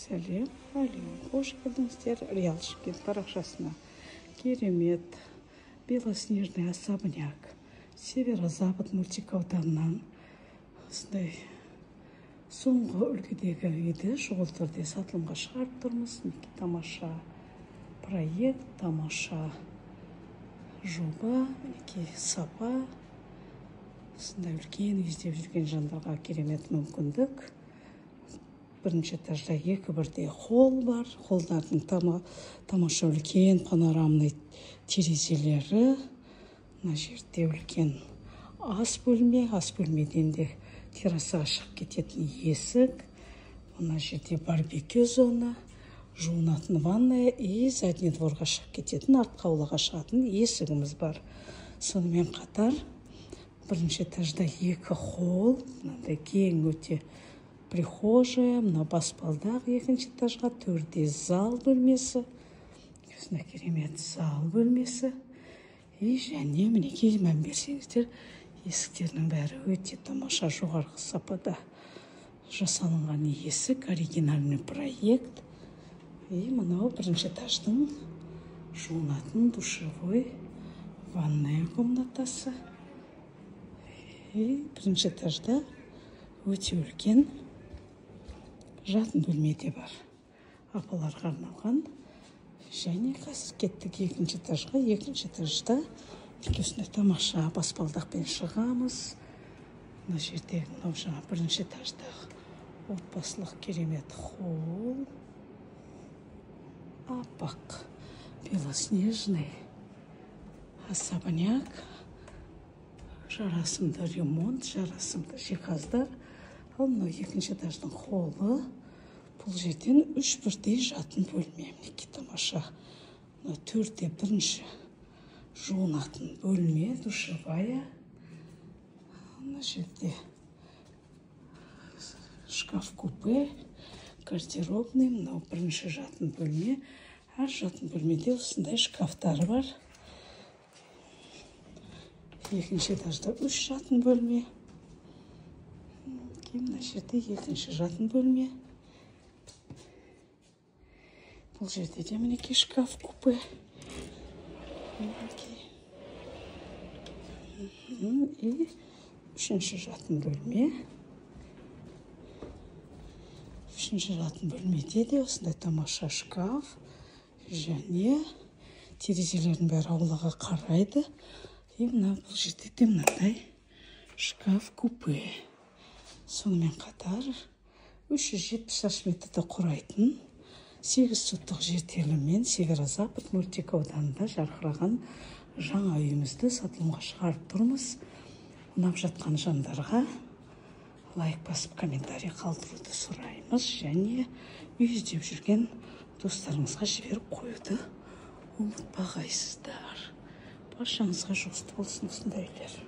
Сәлем, қош келдіңіздер Реал Шымкент парақшасына. Керемет, белоснежный особняк, северо-запад мультикауданнан осындай соңғы үлгідегі үйді шұғыл түрде сатылымға шығарып тұрмыз. Тамаша проект, тамаша жоба, сапа. Осындай үлкен іздеп жүрген жандарға керемет мүмкіндік. Бірінші этажда екі бірдей холл бар. Холлдардың тамаша үлкен панорамный терезелері. Мына жерде үлкен ас бөлме. Ас бөлмеден де террасаға шығып кететін есік. Мына жерде барбекю зона, жуынатын ванная и задний дворға шығып кететін, артқы аулаға шығатын есігіміз бар. Сонымен қатар бірінші этажда екі холл, мынандай кең өте прихожая, мына баспалдақ екінші этажға, төрде зал бөлмесі. Осындай керемет зал бөлмесі. И және мінекей мән берсеңіздер, есіктерінің бәрі өте тамаша жоғарғы сапада жасалынған есік, оригинальный проект. И мынау бірінші этаждың жуынатын душевой ванная комнатасы. И бірінші этажда өте үлкен жатын бөлмеде бар. Апаларға арналған. Және қазір кеттік екінші этажға. Екінші этажда осындай тамаша баспалдақпен шығамыз. Мына жерде жаңа бірінші этаждағы отбасылық керемет холл. Аппақ, белоснежный особняк. Жарасымды ремонт, жарасымды жиһаздар. Ал мынау екінші этаждың холлы. Бұл жерден үш бірдей жатын бөлме. Мінекей тамаша. Мына төртте бірінші жуынатын бөлме, душевая. Мына жерде шкаф-купе, гардеробный. Мынау бірінші жатын бөлме. Әр жатын бөлмеде осындай шкафтар бар. Екінші этажда үш жатын бөлме. Мына жерде екінші жатын бөлме. Бұл жерде де мінекей шкаф-купе. И үшінші жатын бөлме. Үшінші жатын бөлмеде де осындай тамаша шкаф. Және терезелердің бәрі аулаға қарайды. И мына бұл жерде де мынандай шкаф-купе. Сонымен қатар 370 шаршы метрді құрайтын 8 соттық жер теліммен северо-запад мультикауданында жарқыраған жаңа үйімізді сатылымға шығарып тұрмыз. Ұнап жатқан жандарға лайк басып комментарий қалдыруды сұраймыз. Және үй іздеп жүрген достарыңызға жіберіп қоюды ұмытпағайсыздар. Баршаңызға жұғысты болсын осындай үйлер.